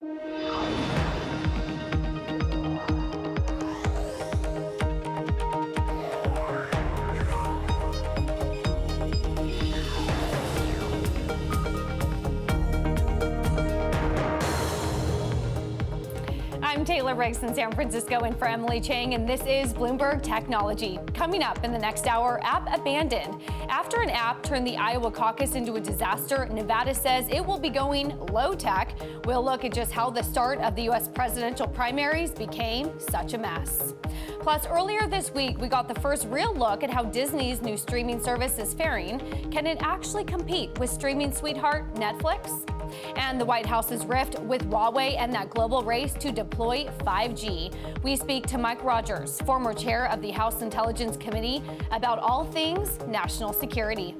I'm Taylor Riggs in San Francisco in for Emily Chang, and this is Bloomberg Technology. Coming up in the next hour, app abandoned. After an app turned the Iowa caucus into a disaster, Nevada says it will be going low tech. We'll look at just how the start of the U.S. presidential primaries became such a mess. Plus, earlier this week, we got the first real look at how Disney's new streaming service is faring. Can it actually compete with streaming sweetheart Netflix? And the White House's rift with Huawei and that global race to deploy 5G. We speak to Mike Rogers, former chair of the House Intelligence Committee, about all things national security.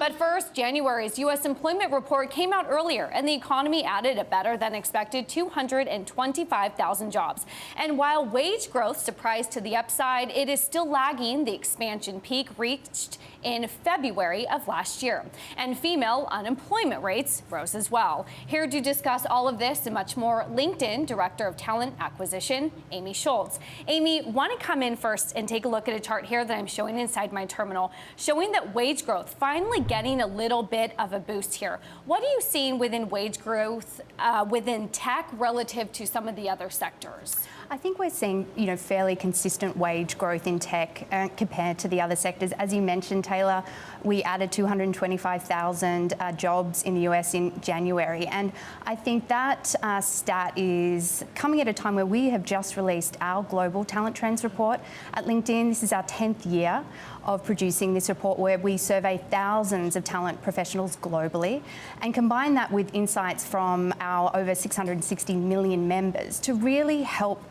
But first, January's U.S. employment report came out earlier, and the economy added a better than expected 225,000 jobs. And while wage growth surprised to the upside, it is still lagging the expansion peak reached in February of last year. And female unemployment rates rose as well. Here to discuss all of this and much more, LinkedIn Director of Talent Acquisition, Amy Schultz. Amy, want to come in first and take a look at a chart here that I'm showing inside my terminal, showing that wage growth finally getting a little bit of a boost here. What are you seeing within wage growth within tech relative to some of the other sectors? I think we're seeing, fairly consistent wage growth in tech compared to the other sectors. As you mentioned, Taylor, we added 225,000 jobs in the US in January. And I think that stat is coming at a time where we have just released our Global Talent Trends report at LinkedIn. This is our 10th year of producing this report, where we survey thousands of talent professionals globally and combine that with insights from our over 660 million members to really help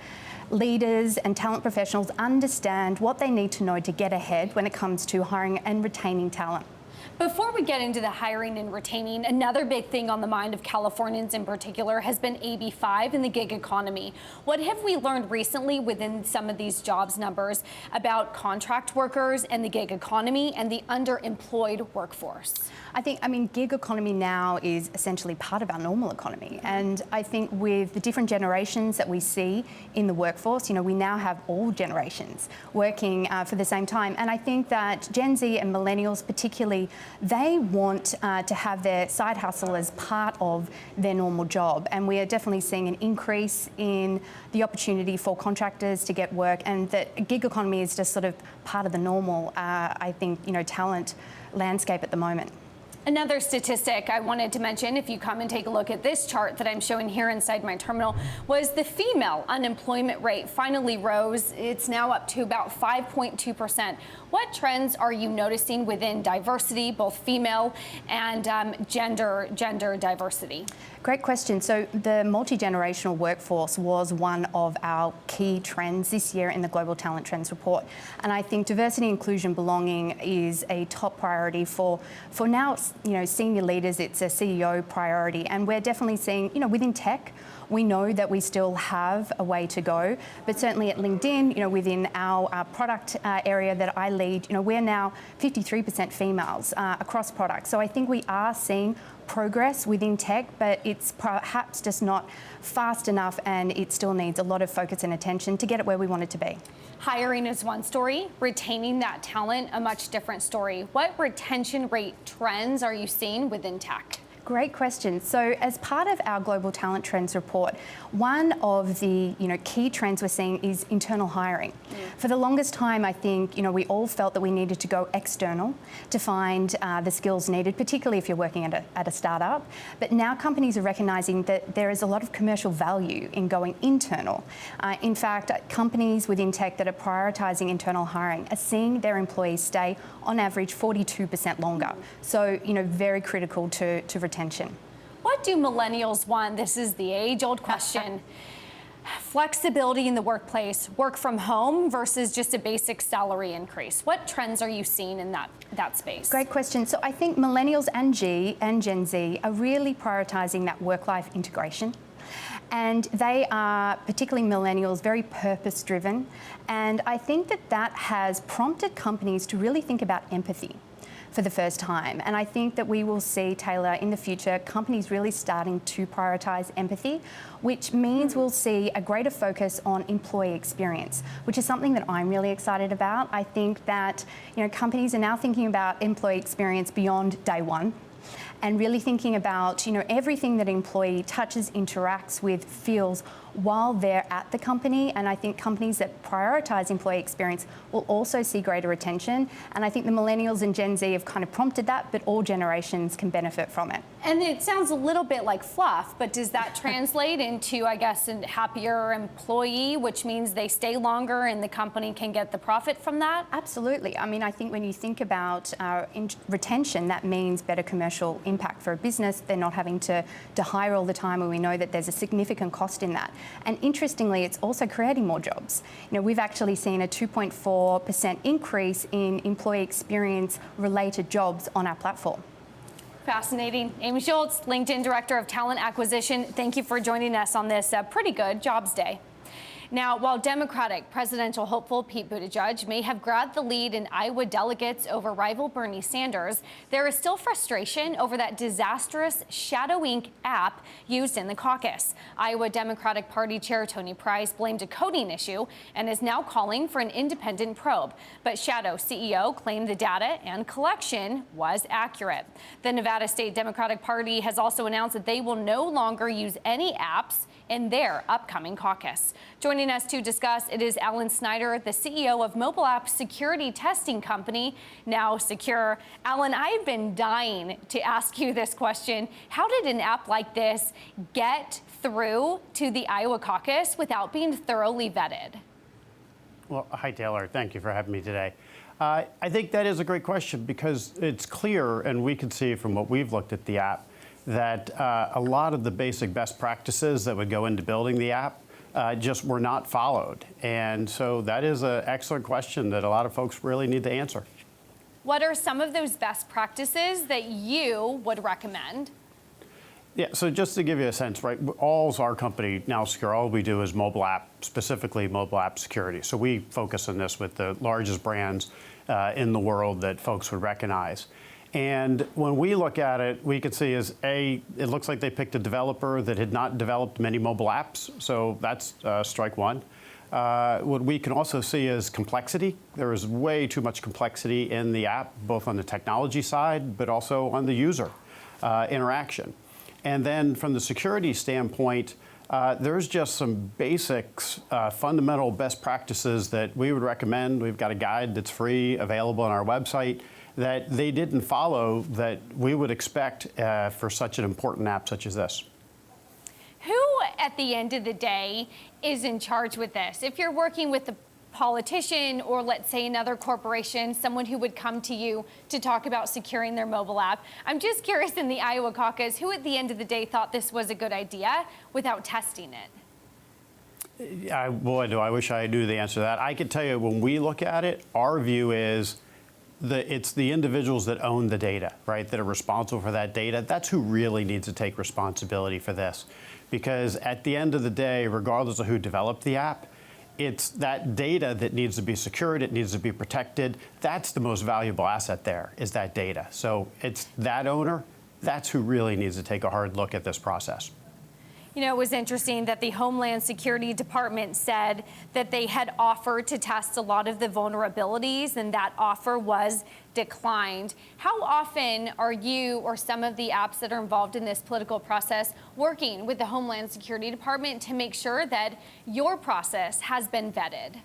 leaders and talent professionals understand what they need to know to get ahead when it comes to hiring and retaining talent. Before we get into the hiring and retaining, another big thing on the mind of Californians in particular has been AB5 and the gig economy. What have we learned recently within some of these jobs numbers about contract workers and the gig economy and the underemployed workforce? I think, gig economy now is essentially part of our normal economy. And I think with the different generations that we see in the workforce, we now have all generations working for the same time. And I think that Gen Z and millennials particularly, they want to have their side hustle as part of their normal job. And we are definitely seeing an increase in the opportunity for contractors to get work, and that gig economy is just sort of part of the normal, talent landscape at the moment. Another statistic I wanted to mention, if you come and take a look at this chart that I'm showing here inside my terminal, was the female unemployment rate finally rose. It's now up to about 5.2%. What trends are you noticing within diversity, both female and gender diversity? Great question. So the multi-generational workforce was one of our key trends this year in the Global Talent Trends report. And I think diversity, inclusion, belonging is a top priority for now, senior leaders. It's a CEO priority. And we're definitely seeing, within tech, we know that we still have a way to go, but certainly at LinkedIn, within our product area that I lead, we're now 53% females across products. So I think we are seeing progress within tech, but it's perhaps just not fast enough, and it still needs a lot of focus and attention to get it where we want it to be. Hiring is one story, retaining that talent, a much different story. What retention rate trends are you seeing within tech? Great question. So as part of our Global Talent Trends report, one of the key trends we're seeing is internal hiring. For the longest time, I think we all felt that we needed to go external to find the skills needed, particularly if you're working at a startup. But now companies are recognizing that there is a lot of commercial value in going internal. In fact, companies within tech that are prioritizing internal hiring are seeing their employees stay on average 42% longer. So very critical to retention. What do millennials want? This is the age-old question. Flexibility in the workplace, work from home versus just a basic salary increase. What trends are you seeing in that space? Great question. So I think millennials and Gen Z are really prioritizing that work-life integration. And they are, particularly millennials, very purpose-driven. And I think that has prompted companies to really think about empathy. for the first time. And I think that we will see, Taylor, in the future, companies really starting to prioritise empathy, which means we'll see a greater focus on employee experience, which is something that I'm really excited about. I think that companies are now thinking about employee experience beyond day one, and really thinking about everything that an employee touches, interacts with, feels while they're at the company. And I think companies that prioritise employee experience will also see greater retention. And I think the millennials and Gen Z have kind of prompted that, but all generations can benefit from it. And it sounds a little bit like fluff, but does that translate into, I guess, a happier employee, which means they stay longer and the company can get the profit from that? Absolutely. I mean, I think when you think about retention, that means better commercial impact for a business. They're not having to hire all the time, and we know that there's a significant cost in that. And interestingly, it's also creating more jobs. We've actually seen a 2.4% increase in employee experience related jobs on our platform. Fascinating. Amy Schultz, LinkedIn Director of Talent Acquisition, thank you for joining us on this pretty good jobs day. Now, while Democratic presidential hopeful Pete Buttigieg may have grabbed the lead in Iowa delegates over rival Bernie Sanders, there is still frustration over that disastrous Shadow Inc. app used in the caucus. Iowa Democratic Party Chair Tony Price blamed a coding issue and is now calling for an independent probe. But Shadow CEO claimed the data and collection was accurate. The Nevada State Democratic Party has also announced that they will no longer use any apps in their upcoming caucus. Joining us to discuss it is Alan Snyder, the CEO of mobile app security testing company, Now Secure. Alan, I've been dying to ask you this question. How did an app like this get through to the Iowa caucus without being thoroughly vetted? Well, hi, Taylor. Thank you for having me today. I think that is a great question because it's clear, and we can see from what we've looked at the app, that a lot of the basic best practices that would go into building the app just were not followed. And so that is an excellent question that a lot of folks really need to answer. What are some of those best practices that you would recommend? Yeah, so just to give you a sense, right, our company, Now Secure, all we do is mobile app, specifically mobile app security. So we focus on this with the largest brands in the world that folks would recognize. And when we look at it, we can see it looks like they picked a developer that had not developed many mobile apps. So that's strike one. What we can also see is complexity. There is way too much complexity in the app, both on the technology side, but also on the user interaction. And then from the security standpoint, there's just some basics, fundamental best practices that we would recommend. We've got a guide that's free, available on our website, that they didn't follow that we would expect for such an important app such as this. Who, at the end of the day, is in charge with this? If you're working with a politician or, let's say, another corporation, someone who would come to you to talk about securing their mobile app, I'm just curious in the Iowa caucus, who at the end of the day thought this was a good idea without testing it? Boy, do I wish I knew the answer to that. I can tell you, when we look at it, our view is it's the individuals that own the data, right, that are responsible for that data. That's who really needs to take responsibility for this. Because at the end of the day, regardless of who developed the app, it's that data that needs to be secured, it needs to be protected. That's the most valuable asset there, is that data. So it's that owner, that's who really needs to take a hard look at this process. It was interesting that the Homeland Security Department said that they had offered to test a lot of the vulnerabilities, and that offer was declined. How often are you or some of the apps that are involved in this political process working with the Homeland Security Department to make sure that your process has been vetted?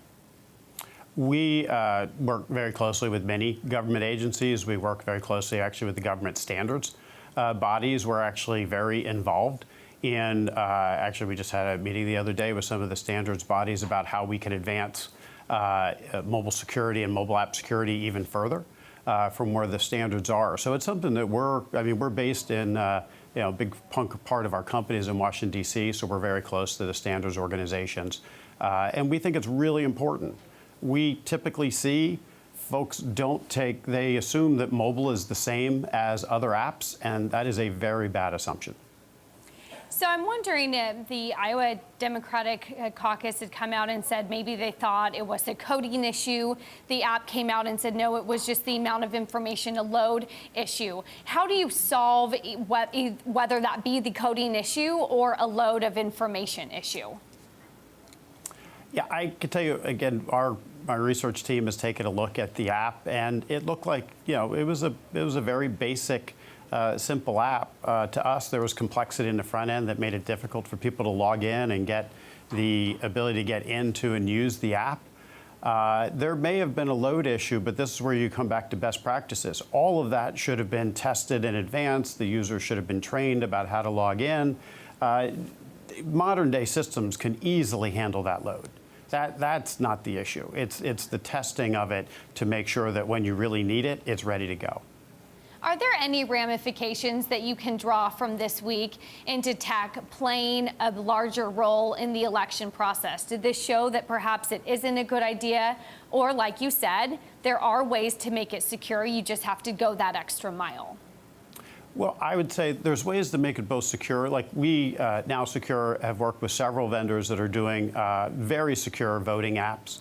We work very closely with many government agencies. We work very closely, actually, with the government standards bodies. We're actually very involved. And actually, we just had a meeting the other day with some of the standards bodies about how we can advance mobile security and mobile app security even further from where the standards are. So it's something that we're based in, a big part of our company is in Washington, D.C., so we're very close to the standards organizations. And we think it's really important. We typically see folks they assume that mobile is the same as other apps, and that is a very bad assumption. So I'm wondering if the Iowa Democratic Caucus had come out and said maybe they thought it was a coding issue. The app came out and said, no, it was just the amount of information to load issue. How do you solve whether that be the coding issue or a load of information issue? Yeah, I can tell you, again, my research team has taken a look at the app, and it looked like, it was a very basic, simple app. To us, there was complexity in the front end that made it difficult for people to log in and get the ability to get into and use the app. There may have been a load issue, but this is where you come back to best practices. All of that should have been tested in advance. The user should have been trained about how to log in. Modern day systems can easily handle that load. That's not the issue. It's the testing of it to make sure that when you really need it, it's ready to go. Are there any ramifications that you can draw from this week into tech playing a larger role in the election process? Did this show that perhaps it isn't a good idea? Or like you said, there are ways to make it secure. You just have to go that extra mile. Well, I would say there's ways to make it both secure. Like we, Now Secure, have worked with several vendors that are doing very secure voting apps.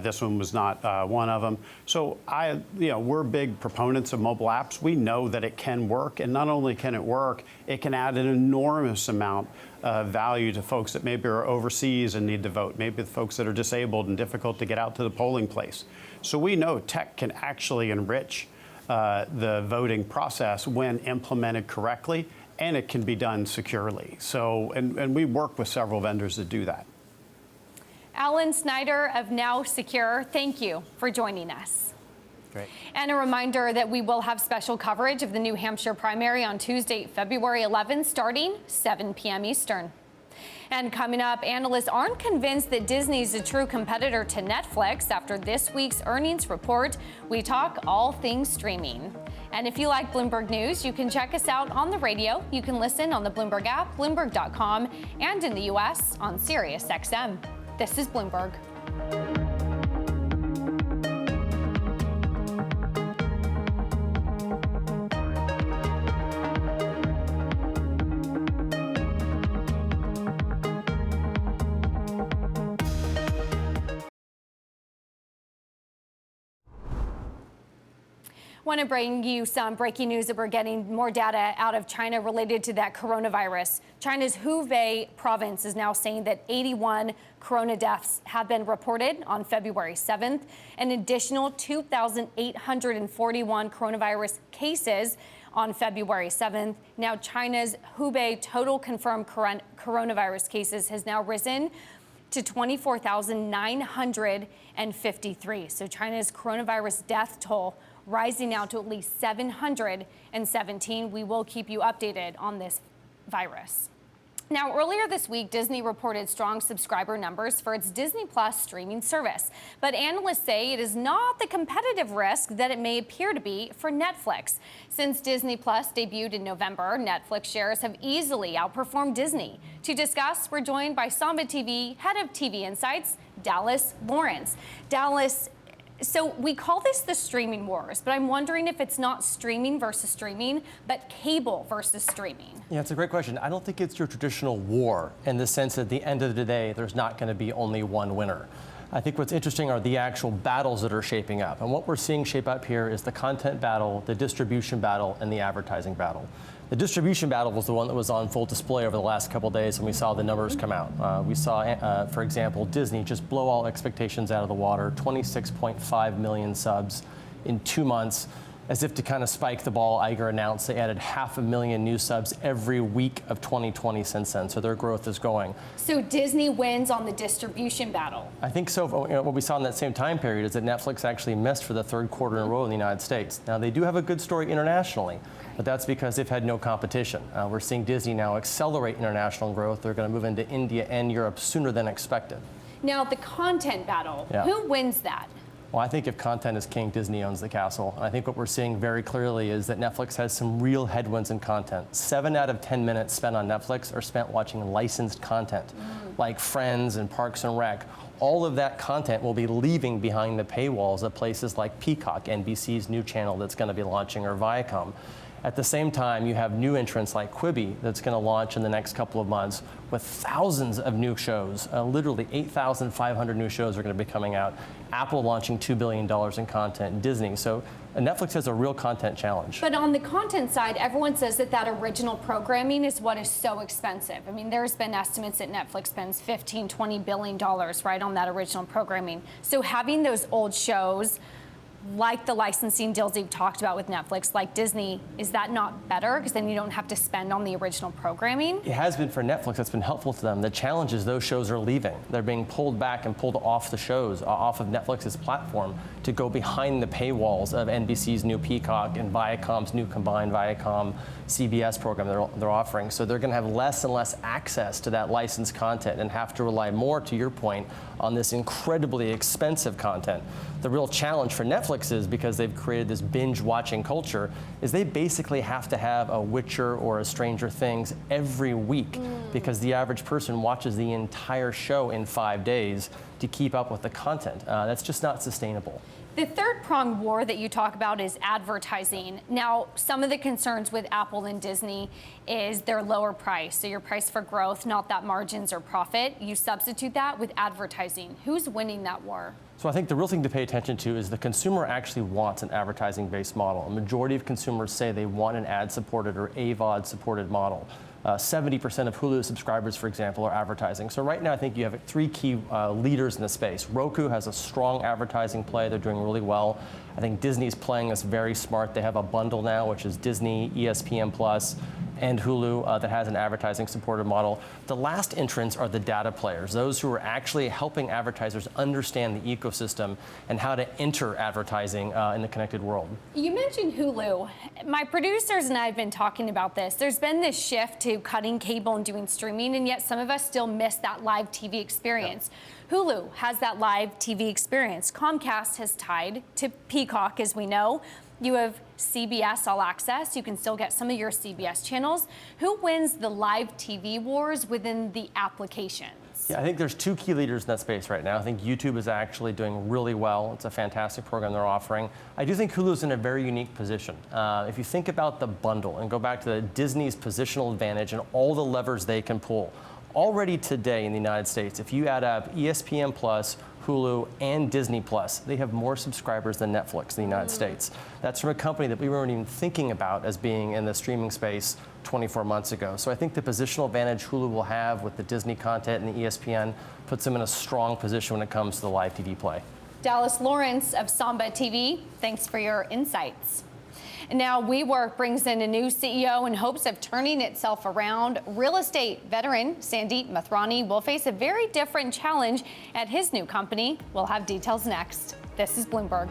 This one was not one of them. So we're big proponents of mobile apps. We know that it can work, and not only can it work, it can add an enormous amount of value to folks that maybe are overseas and need to vote, maybe the folks that are disabled and difficult to get out to the polling place. So we know tech can actually enrich the voting process when implemented correctly, and it can be done securely. So, and we work with several vendors that do that. Alan Snyder of Now Secure, thank you for joining us. Great. And a reminder that we will have special coverage of the New Hampshire primary on Tuesday, February 11th, starting 7 p.m. Eastern. And coming up, analysts aren't convinced that Disney's a true competitor to Netflix after this week's earnings report. We talk all things streaming. And if you like Bloomberg News, you can check us out on the radio. You can listen on the Bloomberg app, Bloomberg.com, and in the U.S. on SiriusXM. This is Bloomberg. I want to bring you some breaking news that we're getting more data out of China related to that coronavirus. China's Hubei province is now saying that 81 corona deaths have been reported on February 7th. An additional 2,841 coronavirus cases on February 7th. Now, China's Hubei total confirmed coronavirus cases has now risen to 24,953. So China's coronavirus death toll rising now to at least 717. We will keep you updated on this virus. Now, earlier this week, Disney reported strong subscriber numbers for its Disney Plus streaming service. But analysts say it is not the competitive risk that it may appear to be for Netflix. Since Disney Plus debuted in November, Netflix shares have easily outperformed Disney. To discuss, we're joined by Samba TV head of TV Insights, Dallas Lawrence. Dallas, so we call this the streaming wars, but I'm wondering if it's not streaming versus streaming, but cable versus streaming. Yeah, it's a great question. I don't think it's your traditional war in the sense that at the end of the day, there's not going to be only one winner. I think what's interesting are the actual battles that are shaping up. And what we're seeing shape up here is the content battle, the distribution battle, and the advertising battle. The distribution battle was the one that was on full display over the last couple of days, and we saw the numbers come out. We saw, for example, Disney just blow all expectations out of the water, 26.5 million subs in 2 months. As if to kind of spike the ball, Iger announced they added 500,000 new subs every week of 2020 since then, so their growth is going. So Disney wins on the distribution battle? I think so. What we saw in that same time period is that Netflix actually missed for the third quarter in a row in the United States. Now, they do have a good story internationally, but that's because they've had no competition. We're seeing Disney now accelerate international growth. They're going to move into India and Europe sooner than expected. Now, the content battle, who wins that? Well, I think if content is king, Disney owns the castle. And I think what we're seeing very clearly is that Netflix has some real headwinds in content. 7 out of 10 minutes spent on Netflix are spent watching licensed content, like Friends and Parks and Rec. All of that content will be leaving behind the paywalls at places like Peacock, NBC's new channel that's going to be launching, or Viacom. At the same time, you have new entrants like Quibi that's going to launch in the next couple of months with thousands of new shows. Literally 8,500 new shows are going to be coming out. Apple launching $2 billion in content, Disney. So Netflix has a real content challenge. But on the content side, everyone says that original programming is what is so expensive. I mean, there's been estimates that Netflix spends $15, $20 billion, right, on that original programming. So having those old shows, like the licensing deals you've talked about with Netflix, like Disney, is that not better? Because then you don't have to spend on the original programming? It has been for Netflix. That's been helpful to them. The challenge is those shows are leaving. They're being pulled back and pulled off the shows, off of Netflix's platform, to go behind the paywalls of NBC's new Peacock and Viacom's new combined Viacom CBS program they're offering. So they're going to have less and less access to that licensed content and have to rely more, to your point, on this incredibly expensive content. The real challenge for Netflix is, because they've created this binge-watching culture, is they basically have to have a Witcher or a Stranger Things every week because the average person watches the entire show in 5 days to keep up with the content. That's just not sustainable. The third-pronged war that you talk about is advertising. Now, some of the concerns with Apple and Disney is their lower price. So your price for growth, not that margins or profit. You substitute that with advertising. Who's winning that war? So I think the real thing to pay attention to is the consumer actually wants an advertising-based model. A majority of consumers say they want an ad-supported or AVOD-supported model. 70% of Hulu subscribers, for example, are advertising. So right now, I think you have three key leaders in the space. Roku has a strong advertising play. They're doing really well. I think Disney's playing this very smart. They have a bundle now, which is Disney, ESPN Plus, and Hulu that has an advertising supported model. The last entrants are the data players, those who are actually helping advertisers understand the ecosystem and how to enter advertising in the connected world. You mentioned Hulu. My producers and I have been talking about this. There's been this shift to cutting cable and doing streaming, and yet some of us still miss that live TV experience. Yep. Hulu has that live TV experience. Comcast has tied to Peacock, as we know. You have CBS All Access. You can still get some of your CBS channels. Who wins the live TV wars within the applications? Yeah, I think there's two key leaders in that space right now. I think YouTube is actually doing really well. It's a fantastic program they're offering. I do think Hulu's in a very unique position. If you think about the bundle and go back to Disney's positional advantage and all the levers they can pull, already today in the United States, if you add up ESPN Plus, Hulu, and Disney Plus, they have more subscribers than Netflix in the United States. That's from a company that we weren't even thinking about as being in the streaming space 24 months ago. So I think the positional advantage Hulu will have with the Disney content and the ESPN puts them in a strong position when it comes to the live TV play. Dallas Lawrence of Samba TV, thanks for your insights. Now, WeWork brings in a new CEO in hopes of turning itself around. Real estate veteran Sandeep Mathrani will face a very different challenge at his new company. We'll have details next. This is Bloomberg.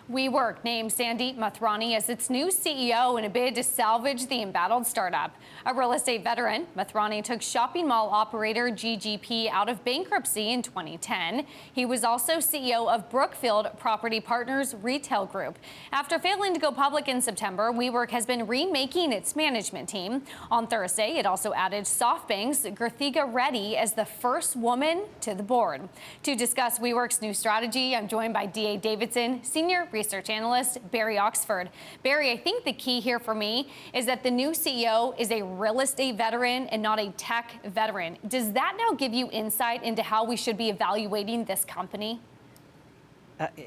WeWork named Sandeep Mathrani as its new CEO in a bid to salvage the embattled startup. A real estate veteran, Mathrani took shopping mall operator GGP out of bankruptcy in 2010. He was also CEO of Brookfield Property Partners Retail Group. After failing to go public in September, WeWork has been remaking its management team. On Thursday, it also added SoftBank's Girthiga Reddy as the first woman to the board. To discuss WeWork's new strategy, I'm joined by D.A. Davidson, Senior Research Analyst Barry Oxford. Barry, I think the key here for me is that the new CEO is a real estate veteran and not a tech veteran. Does that now give you insight into how we should be evaluating this company?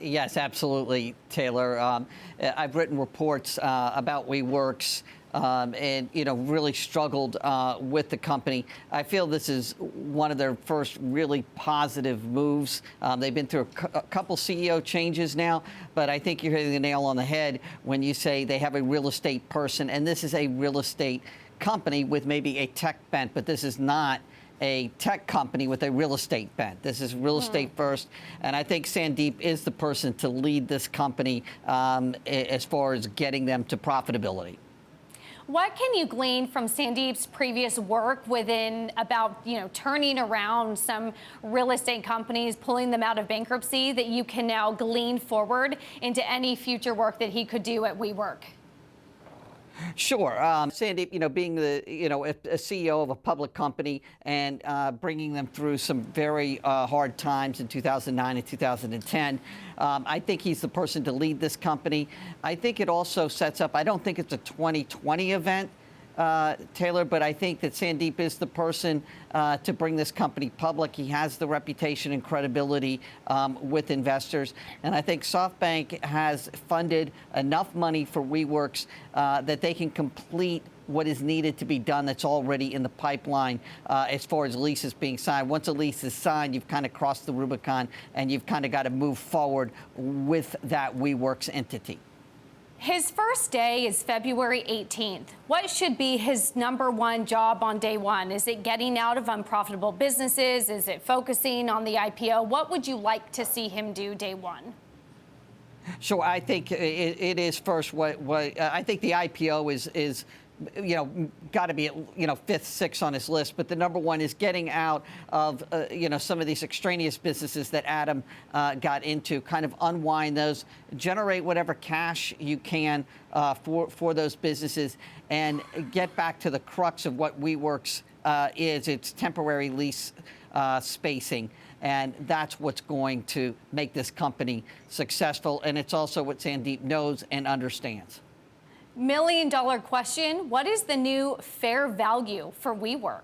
Yes, absolutely, Taylor. I've written reports about WeWork's and really struggled with the company. I feel this is one of their first really positive moves. They've been through a couple CEO changes now, but I think you're hitting the nail on the head when you say they have a real estate person, and this is a real estate company with maybe a tech bent, but this is not a tech company with a real estate bent. This is real estate first, and I think Sandeep is the person to lead this company as far as getting them to profitability. What can you glean from Sandeep's previous work within about, turning around some real estate companies, pulling them out of bankruptcy, that you can now glean forward into any future work that he could do at WeWork? Sure. Sandy, being a CEO of a public company and bringing them through some very hard times in 2009 and 2010, I think he's the person to lead this company. I think it also sets up, I don't think it's a 2020 event, Taylor, but I think that Sandeep is the person to bring this company public. He has the reputation and credibility with investors. And I think SoftBank has funded enough money for WeWorks that they can complete what is needed to be done that's already in the pipeline as far as leases being signed. Once a lease is signed, you've kind of crossed the Rubicon and you've kind of got to move forward with that WeWorks entity. His first day is February 18th. What should be his #1 job on day one? Is it getting out of unprofitable businesses? Is it focusing on the IPO? What would you like to see him do day one? Sure, I think it is first. What I think the IPO is got to be at 5th, 6th on his list. But the #1 is getting out of some of these extraneous businesses that Adam got into. Kind of unwind those, generate whatever cash you can for those businesses, and get back to the crux of what WeWorks is. It's temporary lease spacing. And that's what's going to make this company successful. And it's also what Sandeep knows and understands. $1 million question. What is the new fair value for WeWork?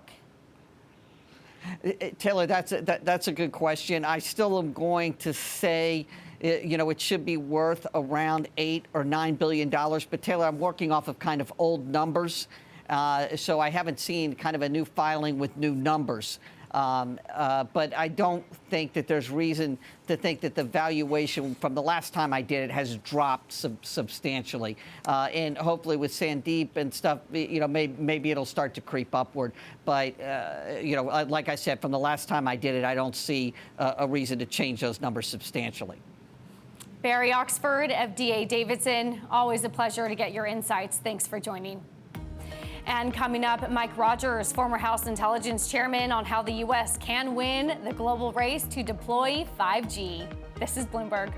Taylor, that's a good question. I still am going to say, it should be worth around $8 or $9 billion. But Taylor, I'm working off of kind of old numbers. So I haven't seen kind of a new filing with new numbers. But I don't think that there's reason to think that the valuation from the last time I did it has dropped substantially. And hopefully with Sandeep and stuff, maybe it'll start to creep upward. But, like I said, from the last time I did it, I don't see a reason to change those numbers substantially. Barry Oxford of D.A. Davidson, always a pleasure to get your insights. Thanks for joining. And coming up, Mike Rogers, former House Intelligence Chairman, on how the U.S. can win the global race to deploy 5G. This is Bloomberg.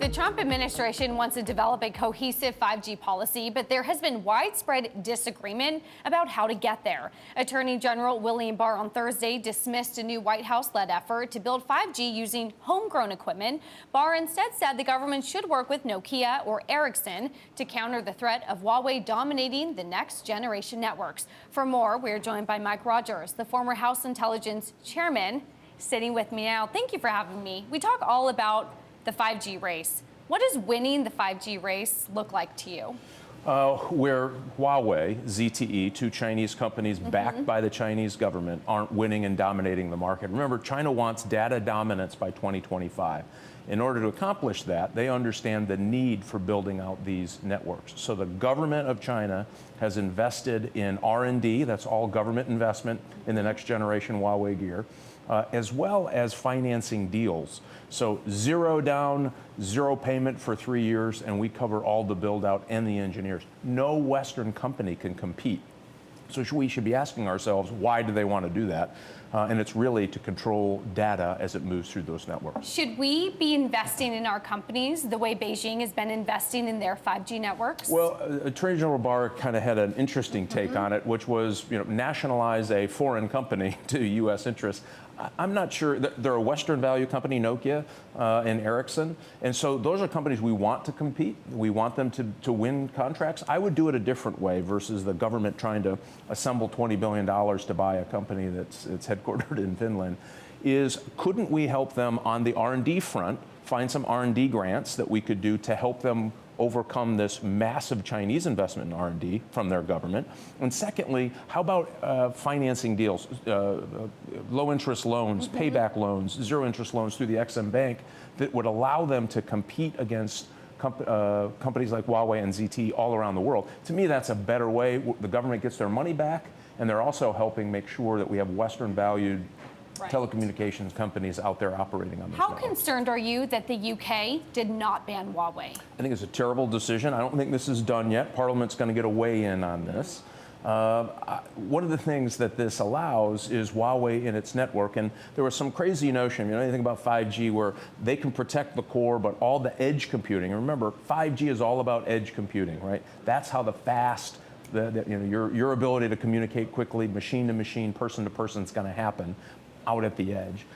The Trump administration wants to develop a cohesive 5G policy, but there has been widespread disagreement about how to get there. Attorney General William Barr on Thursday dismissed a new White House-led effort to build 5G using homegrown equipment. Barr instead said the government should work with Nokia or Ericsson to counter the threat of Huawei dominating the next generation networks. For more, we're joined by Mike Rogers, the former House Intelligence Chairman, sitting with me now. Thank you for having me. We talk all about the 5G race. What does winning the 5G race look like to you? Where Huawei, ZTE, two Chinese companies backed by the Chinese government, aren't winning and dominating the market. Remember, China wants data dominance by 2025. In order to accomplish that, they understand the need for building out these networks. So the government of China has invested in R&D, that's all government investment in the next generation Huawei gear, as well as financing deals. So zero down, zero payment for 3 years, and we cover all the build out and the engineers. No Western company can compete. So we should be asking ourselves, why do they want to do that? And it's really to control data as it moves through those networks. Should we be investing in our companies the way Beijing has been investing in their 5G networks? Well, Attorney General Barr kind of had an interesting take on it, which was, nationalize a foreign company to U.S. interests. I'm not sure. They're a Western value company, Nokia and Ericsson. And so those are companies we want to compete. We want them to win contracts. I would do it a different way versus the government trying to assemble $20 billion to buy a company that's headquartered in Finland. Couldn't we help them on the R&D front, find some R&D grants that we could do to help them overcome this massive Chinese investment in R&D from their government? And secondly, how about financing deals, low interest loans, payback loans, zero interest loans through the Exim Bank that would allow them to compete against companies like Huawei and ZTE all around the world? To me, that's a better way. The government gets their money back, and they're also helping make sure that we have Western valued telecommunications companies out there operating on this How network. concerned are you that the UK did not ban Huawei? I think it's a terrible decision. I don't think this is done yet. Parliament's going to get a weigh in on this. One of the things that this allows is Huawei in its network, and there was some crazy notion, anything about 5G where they can protect the core, but all the edge computing. And remember, 5G is all about edge computing, right? That's how the fast, your ability to communicate quickly, machine to machine, person to person is going to happen out at the edge.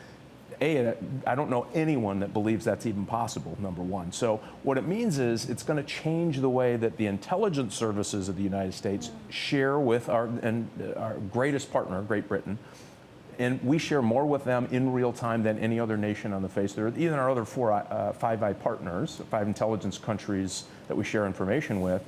I don't know anyone that believes that's even possible, number one. So what it means is it's going to change the way that the intelligence services of the United States share with our greatest partner, Great Britain. And we share more with them in real time than any other nation on the face of the earth, even our other Five Eye partners, 5 intelligence countries that we share information with.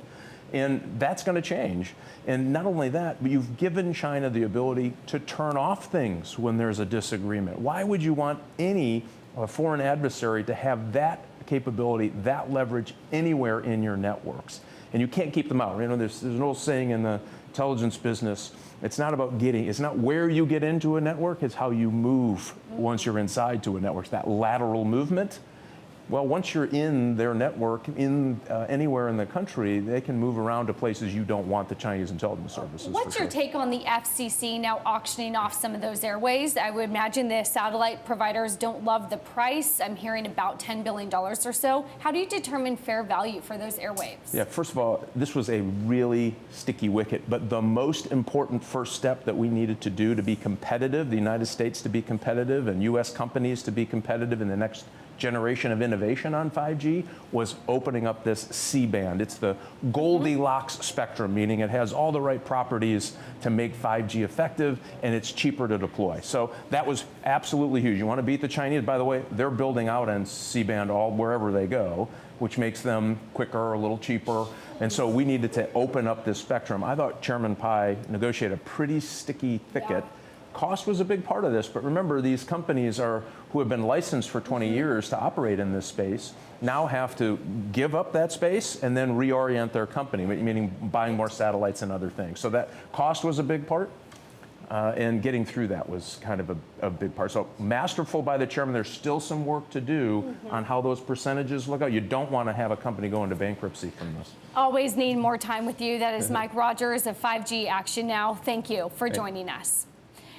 And that's going to change. And not only that, but you've given China the ability to turn off things when there's a disagreement. Why would you want any foreign adversary to have that capability, that leverage anywhere in your networks? And you can't keep them out. There's an old saying in the intelligence business, it's not where you get into a network, it's how you move once you're inside to a network. It's that lateral movement. Well, once you're in their network, anywhere in the country, they can move around to places you don't want the Chinese intelligence services. What's your take on the FCC now auctioning off some of those airways? I would imagine the satellite providers don't love the price. I'm hearing about $10 billion or so. How do you determine fair value for those airwaves? Yeah, first of all, this was a really sticky wicket, but the most important first step that we needed to do to be competitive, the United States to be competitive, and U.S. companies to be competitive in the next generation of innovation on 5G was opening up this C-band. It's the Goldilocks spectrum, meaning it has all the right properties to make 5G effective, and it's cheaper to deploy. So that was absolutely huge. You want to beat the Chinese? By the way, they're building out on C-band wherever they go, which makes them quicker, a little cheaper. And so we needed to open up this spectrum. I thought Chairman Pai negotiated a pretty sticky thicket. Yeah. Cost was a big part of this, but remember, these companies who have been licensed for 20 years to operate in this space now have to give up that space and then reorient their company, meaning buying more satellites and other things. So that cost was a big part, and getting through that was kind of a big part. So masterful by the chairman. There's still some work to do on how those percentages look out. You don't want to have a company go into bankruptcy from this. Always need more time with you. That is Mike Rogers of 5G Action Now. Thank you for joining us.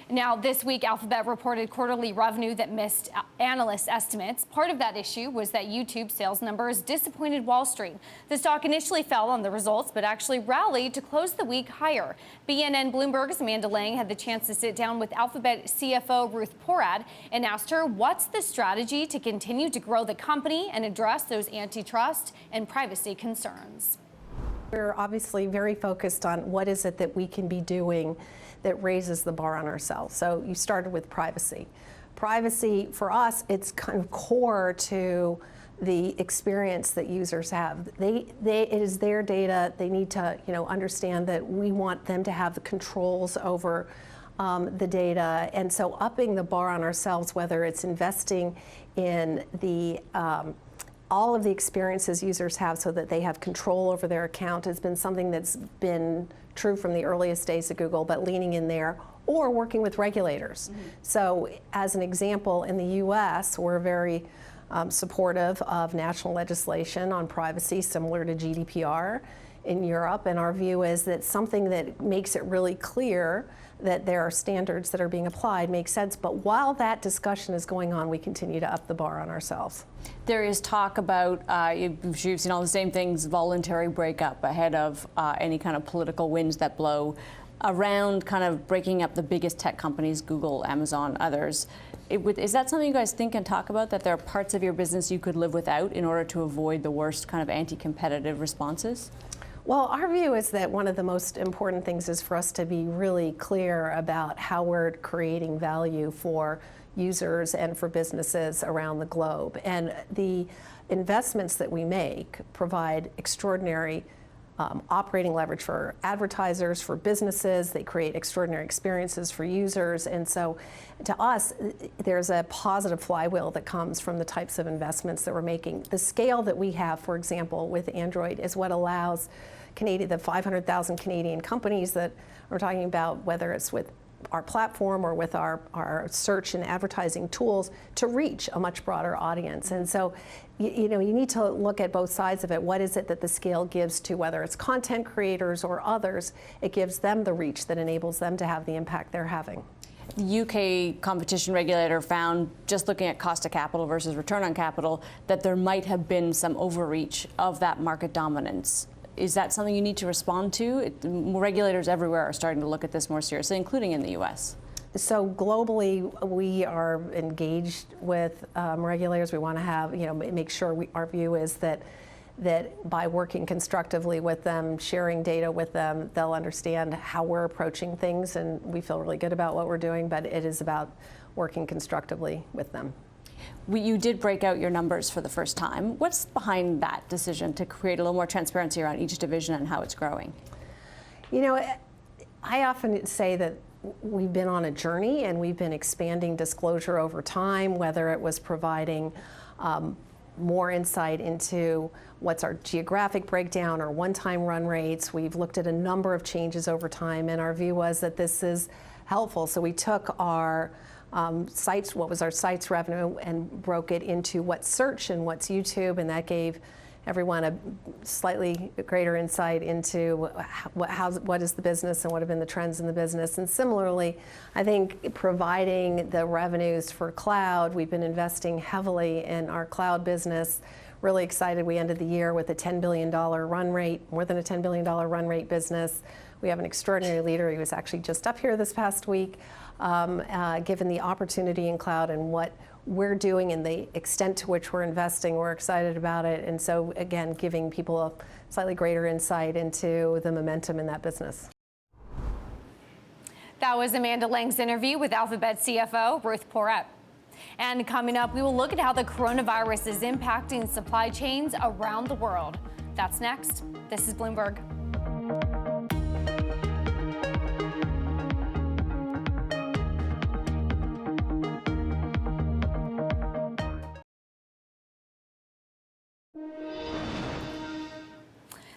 Now, this week, Alphabet reported quarterly revenue that missed analyst estimates. Part of that issue was that YouTube sales numbers disappointed Wall Street. The stock initially fell on the results, but actually rallied to close the week higher. BNN Bloomberg's Amanda Lang had the chance to sit down with Alphabet CFO Ruth Porat and asked her what's the strategy to continue to grow the company and address those antitrust and privacy concerns. We're obviously very focused on what is it that we can be doing that raises the bar on ourselves. So you started with privacy. Privacy, for us, it's kind of core to the experience that users have. It is their data. They need to, understand that we want them to have the controls over the data. And so upping the bar on ourselves, whether it's investing in the all of the experiences users have so that they have control over their account, has been something that's been true from the earliest days of Google, but leaning in there, or working with regulators. So as an example, in the US, we're very supportive of national legislation on privacy similar to GDPR in Europe, and our view is that something that makes it really clear that there are standards that are being applied makes sense. But while that discussion is going on, we continue to up the bar on ourselves. There is talk about, you've seen all the same things, voluntary breakup ahead of any kind of political winds that blow around kind of breaking up the biggest tech companies, Google, Amazon, others. Is that something you guys think and talk about, that there are parts of your business you could live without in order to avoid the worst kind of anti-competitive responses? Well, our view is that one of the most important things is for us to be really clear about how we're creating value for users and for businesses around the globe. And the investments that we make provide extraordinary operating leverage for advertisers, for businesses. They create extraordinary experiences for users. And so to us, there's a positive flywheel that comes from the types of investments that we're making. The scale that we have, for example, with Android is what allows the 500,000 Canadian companies that we're talking about, whether it's with our platform or with our search and advertising tools to reach a much broader audience. And so, you need to look at both sides of it. What is it that the scale gives to whether it's content creators or others? It gives them the reach that enables them to have the impact they're having. The UK competition regulator found, just looking at cost of capital versus return on capital, that there might have been some overreach of that market dominance. Is that something you need to respond to? Regulators everywhere are starting to look at this more seriously, including in the US. So globally, we are engaged with regulators. We want to have, make sure our view is that by working constructively with them, sharing data with them, they'll understand how we're approaching things, and we feel really good about what we're doing, but it is about working constructively with them. You did break out your numbers for the first time. What's behind that decision to create a little more transparency around each division and how it's growing? I often say that we've been on a journey and we've been expanding disclosure over time, whether it was providing more insight into what's our geographic breakdown or one-time run rates. We've looked at a number of changes over time, and our view was that this is helpful. So we took our sites, what was our sites revenue, and broke it into what's search and what's YouTube, and that gave everyone a slightly greater insight into what is the business and what have been the trends in the business. And similarly, I think providing the revenues for cloud, we've been investing heavily in our cloud business. Really excited. We ended the year with a $10 billion run rate, more than a $10 billion run rate business. We have an extraordinary leader. He was actually just up here this past week, given the opportunity in cloud and what we're doing and the extent to which we're investing. We're excited about it. And so, again, giving people a slightly greater insight into the momentum in that business. That was Amanda Lang's interview with Alphabet CFO Ruth Porat. And coming up, we will look at how the coronavirus is impacting supply chains around the world. That's next. This is Bloomberg.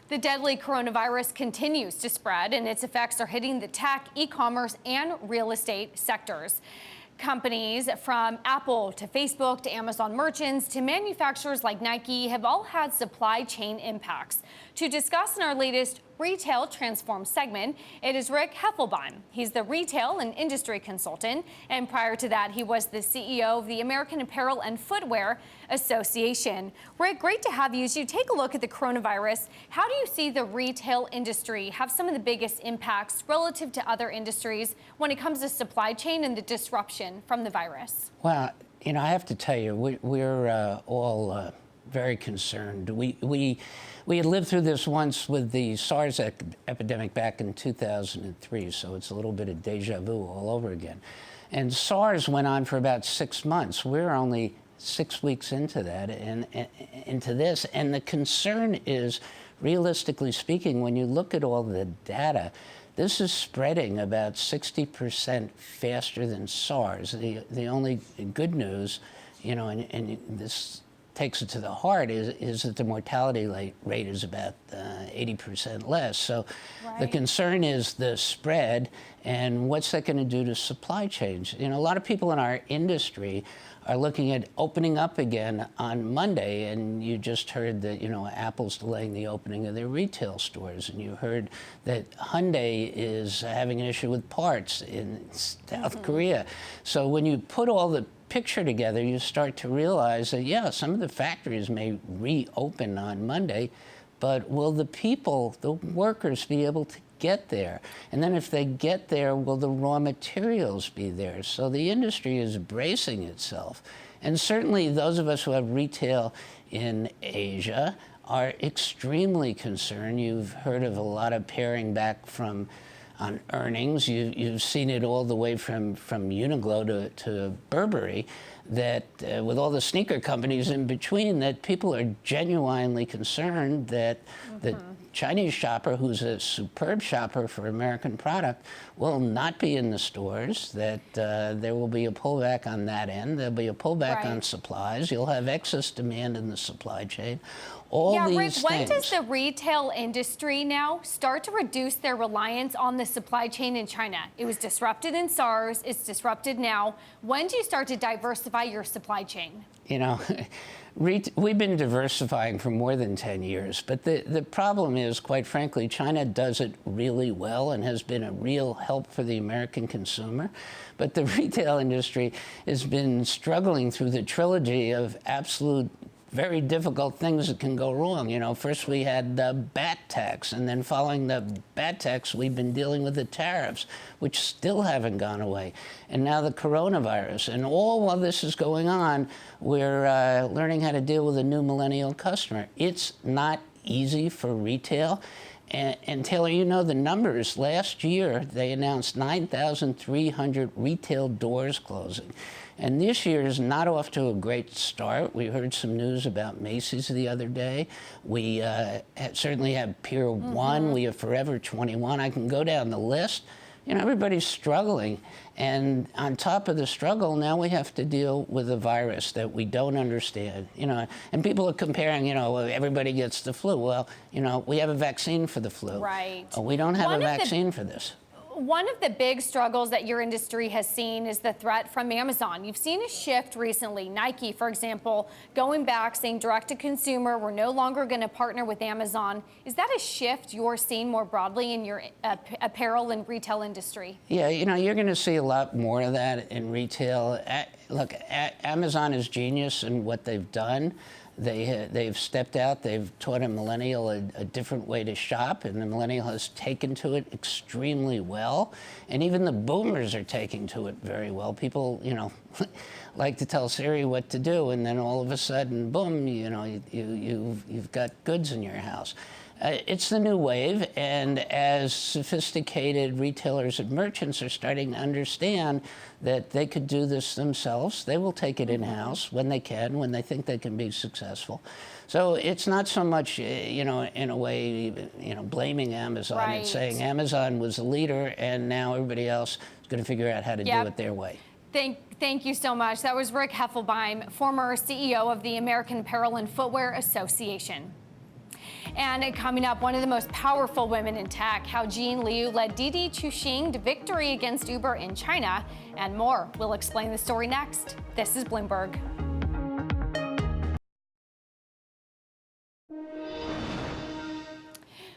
The deadly coronavirus continues to spread, and its effects are hitting the tech, e-commerce, and real estate sectors. Companies from Apple to Facebook to Amazon merchants to manufacturers like Nike have all had supply chain impacts. To discuss in our latest Retail Transform segment, it is Rick Heffelbein. He's the retail and industry consultant, and prior to that, he was the CEO of the American Apparel and Footwear Association. Rick, great to have you. As you take a look at the coronavirus, how do you see the retail industry have some of the biggest impacts relative to other industries when it comes to supply chain and the disruption from the virus? Well, I have to tell you, we're all very concerned. We had lived through this once with the SARS epidemic back in 2003, so it's a little bit of deja vu all over again. And SARS went on for about 6 months. We're only 6 weeks into that and into this. And the concern is, realistically speaking, when you look at all the data, this is spreading about 60% faster than SARS. The only good news, and this takes it to the heart, is that the mortality rate is about 80% less. So the concern is the spread and what's that going to do to supply chains. A lot of people in our industry are looking at opening up again on Monday, and you just heard that Apple's delaying the opening of their retail stores, and you heard that Hyundai is having an issue with parts in South Korea. So when you put all the picture together, you start to realize that, yeah, some of the factories may reopen on Monday, but will the people, the workers, be able to get there? And then if they get there, will the raw materials be there? So the industry is bracing itself. And certainly those of us who have retail in Asia are extremely concerned. You've heard of a lot of paring back on earnings. You've seen it all the way from Uniqlo to Burberry, that with all the sneaker companies in between, that people are genuinely concerned that Chinese shopper, who's a superb shopper for American product, will not be in the stores, that there will be a pullback on that end. There'll be a pullback on supplies. You'll have excess demand in the supply chain. Rick, when does the retail industry now start to reduce their reliance on the supply chain in China? It was disrupted in SARS. It's disrupted now. When do you start to diversify your supply chain? You know, we've been diversifying for more than 10 years, but the problem is, quite frankly, China does it really well and has been a real help for the American consumer. But the retail industry has been struggling through the trilogy of absolute very difficult things that can go wrong. You know, first we had the BAT tax, and then following the BAT tax, we've been dealing with the tariffs, which still haven't gone away. And now the coronavirus. And all while this is going on, we're learning how to deal with a new millennial customer. It's not easy for retail. And Taylor, you know the numbers. Last year, they announced 9,300 retail doors closing. And this year is not off to a great start. We heard some news about Macy's the other day. We certainly have Pier 1. We have Forever 21. I can go down the list. You know, everybody's struggling. And on top of the struggle, now we have to deal with a virus that we don't understand. You know, and people are comparing, you know, everybody gets the flu. Well, you know, we have a vaccine for the flu. Right. We don't have a vaccine for this. One of the big struggles that your industry has seen is the threat from Amazon. You've seen a shift recently. Nike, for example, going back, saying direct to consumer, we're no longer going to partner with Amazon. Is that a shift you're seeing more broadly in your apparel and retail industry? Yeah, you know, you're going to see a lot more of that in retail. Look, Amazon is genius in what they've done. They've stepped out. They've taught a millennial a different way to shop, and the millennial has taken to it extremely well. And even the boomers are taking to it very well. People, you know, like to tell Siri what to do, and then all of a sudden, boom, you know, you've got goods in your house. It's the new wave, and as sophisticated retailers and merchants are starting to understand that they could do this themselves, they will take it in-house when they can, when they think they can be successful. So it's not so much, you know, in a way, you know, blaming Amazon. Right. It's saying Amazon was the leader, and now everybody else is going to figure out how to do it their way. Thank you so much. That was Rick Heffelbein, former CEO of the American Apparel and Footwear Association. And coming up, one of the most powerful women in tech, how Jean Liu led Didi Chuxing to victory against Uber in China, and more. We'll explain the story next. This is Bloomberg.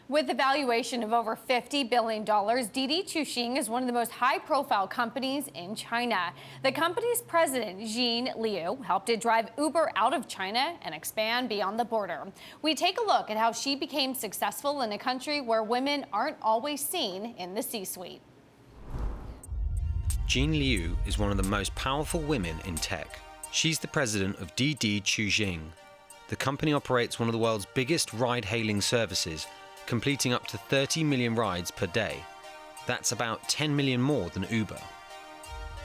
With a valuation of over $50 billion, Didi Chuxing is one of the most high-profile companies in China. The company's president, Jean Liu, helped it drive Uber out of China and expand beyond the border. We take a look at how she became successful in a country where women aren't always seen in the C-suite. Jean Liu is one of the most powerful women in tech. She's the president of Didi Chuxing. The company operates one of the world's biggest ride-hailing services, completing up to 30 million rides per day. That's about 10 million more than Uber.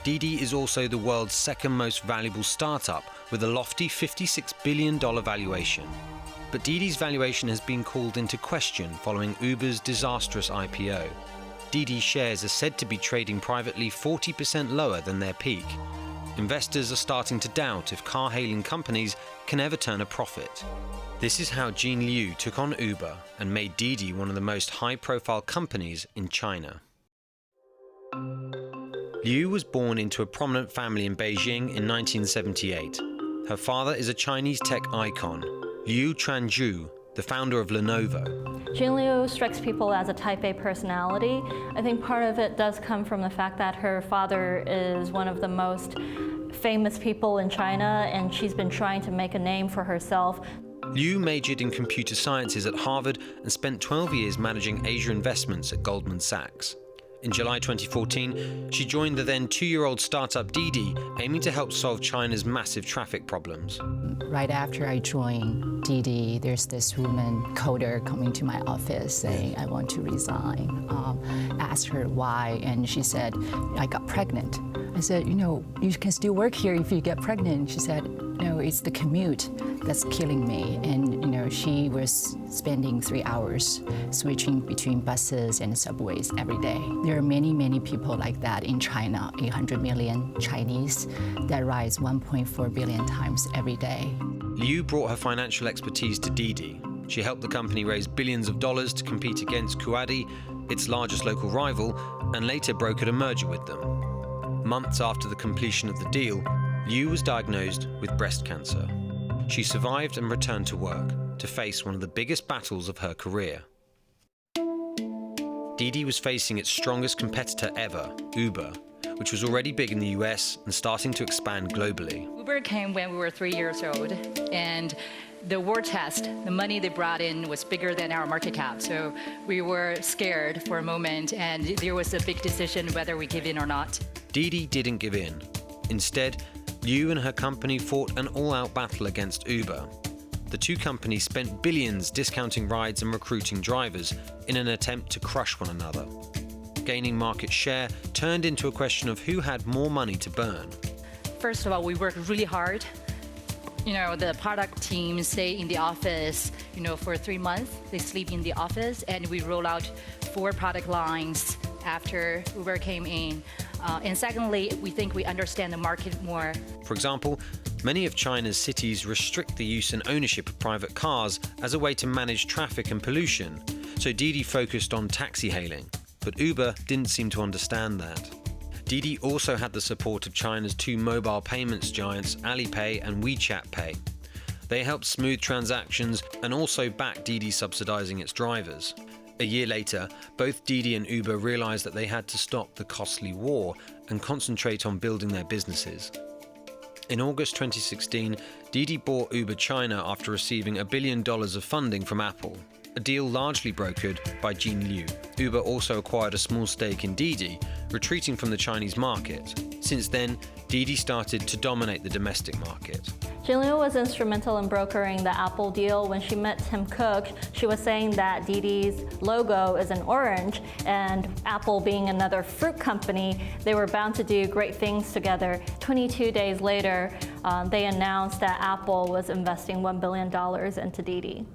Didi is also the world's second most valuable startup with a lofty $56 billion valuation. But Didi's valuation has been called into question following Uber's disastrous IPO. Didi shares are said to be trading privately 40% lower than their peak. Investors are starting to doubt if car-hailing companies can ever turn a profit. This is how Jean Liu took on Uber and made Didi one of the most high-profile companies in China. Liu was born into a prominent family in Beijing in 1978. Her father is a Chinese tech icon, Liu Chuanju, the founder of Lenovo. Jean Liu strikes people as a type A personality. I think part of it does come from the fact that her father is one of the most famous people in China, and she's been trying to make a name for herself. Liu majored in computer sciences at Harvard and spent 12 years managing Asia investments at Goldman Sachs. In July 2014, she joined the then 2-year-old startup Didi, aiming to help solve China's massive traffic problems. Right after I joined Didi, there's this woman coder coming to my office saying, I want to resign. Asked her why, and she said, I got pregnant. I said, you know, you can still work here if you get pregnant. She said, no, it's the commute that's killing me. And, she was spending 3 hours switching between buses and subways every day. There are many, many people like that in China, 800 million Chinese that rise 1.4 billion times every day. Liu brought her financial expertise to Didi. She helped the company raise billions of dollars to compete against Kuadi, its largest local rival, and later brokered a merger with them. Months after the completion of the deal, Liu was diagnosed with breast cancer. She survived and returned to work to face one of the biggest battles of her career. Didi was facing its strongest competitor ever, Uber, which was already big in the US and starting to expand globally. Uber came when we were 3 years old, and the war chest, the money they brought in was bigger than our market cap. So we were scared for a moment, and there was a big decision whether we give in or not. Didi didn't give in. Instead, Liu and her company fought an all-out battle against Uber. The two companies spent billions discounting rides and recruiting drivers in an attempt to crush one another. Gaining market share turned into a question of who had more money to burn. First of all, we worked really hard. The product team stay in the office, for 3 months. They sleep in the office, and we roll out 4 product lines after Uber came in. And secondly, we think we understand the market more. For example, many of China's cities restrict the use and ownership of private cars as a way to manage traffic and pollution. So Didi focused on taxi hailing, but Uber didn't seem to understand that. Didi also had the support of China's 2 mobile payments giants, Alipay and WeChat Pay. They helped smooth transactions and also backed Didi subsidizing its drivers. A year later, both Didi and Uber realized that they had to stop the costly war and concentrate on building their businesses. In August 2016, Didi bought Uber China after receiving $1 billion of funding from Apple, a deal largely brokered by Jean Liu. Uber also acquired a small stake in Didi, retreating from the Chinese market. Since then, Didi started to dominate the domestic market. Jean Liu was instrumental in brokering the Apple deal. When she met Tim Cook, she was saying that Didi's logo is an orange, and Apple being another fruit company, they were bound to do great things together. 22 days later, they announced that Apple was investing $1 billion into Didi.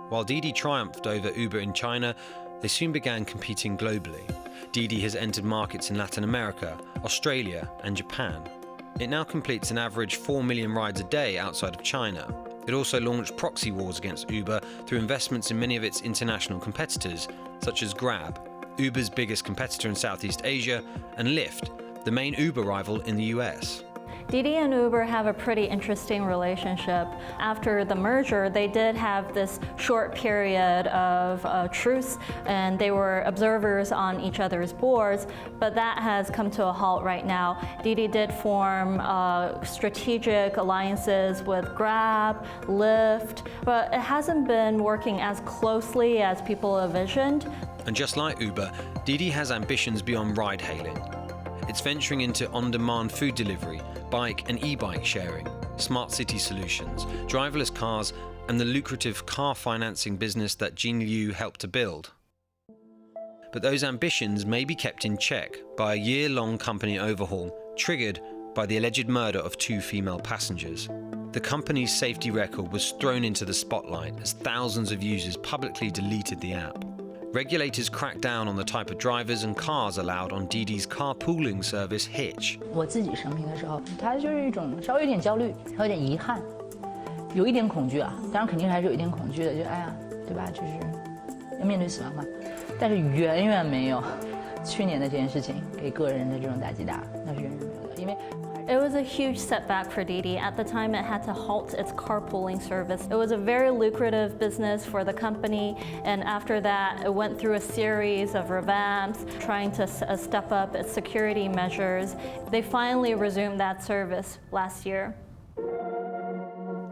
While Didi triumphed over Uber in China, they soon began competing globally. Didi has entered markets in Latin America, Australia, and Japan. It now completes an average 4 million rides a day outside of China. It also launched proxy wars against Uber through investments in many of its international competitors, such as Grab, Uber's biggest competitor in Southeast Asia, and Lyft, the main Uber rival in the US. Didi and Uber have a pretty interesting relationship. After the merger, they did have this short period of truce, and they were observers on each other's boards, but that has come to a halt right now. Didi did form strategic alliances with Grab, Lyft, but it hasn't been working as closely as people envisioned. And just like Uber, Didi has ambitions beyond ride-hailing. It's venturing into on-demand food delivery, bike and e-bike sharing, smart city solutions, driverless cars, and the lucrative car financing business that Jean Liu helped to build. But those ambitions may be kept in check by a year-long company overhaul triggered by the alleged murder of 2 female passengers. The company's safety record was thrown into the spotlight as thousands of users publicly deleted the app. Regulators cracked down on the type of drivers and cars allowed on Didi's carpooling service Hitch. 我自己生病的时候，他就是一种稍微有点焦虑，还有点遗憾，有一点恐惧啊。当然肯定还是有一点恐惧的，就哎呀，对吧？就是要面对死亡嘛。但是远远没有去年的这件事情给个人的这种打击大，那是远远没有的，因为。 It was a huge setback for Didi. At the time, it had to halt its carpooling service. It was a very lucrative business for the company, and after that, it went through a series of revamps, trying to step up its security measures. They finally resumed that service last year.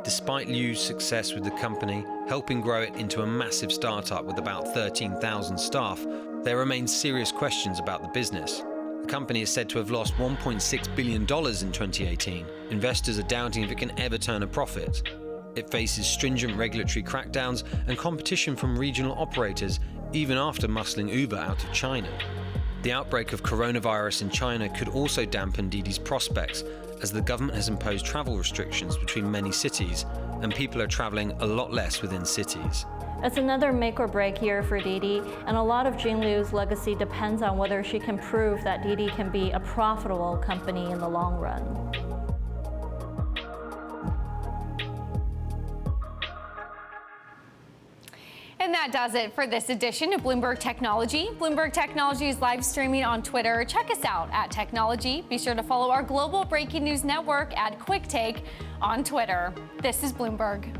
Despite Liu's success with the company, helping grow it into a massive startup with about 13,000 staff, there remain serious questions about the business. The company is said to have lost $1.6 billion in 2018. Investors are doubting if it can ever turn a profit. It faces stringent regulatory crackdowns and competition from regional operators, even after muscling Uber out of China. The outbreak of coronavirus in China could also dampen Didi's prospects, as the government has imposed travel restrictions between many cities, and people are traveling a lot less within cities. It's another make or break year for Didi, and a lot of Jean Liu's legacy depends on whether she can prove that Didi can be a profitable company in the long run. And that does it for this edition of Bloomberg Technology. Bloomberg Technology is live streaming on Twitter. Check us out at Technology. Be sure to follow our global breaking news network at Quick Take on Twitter. This is Bloomberg.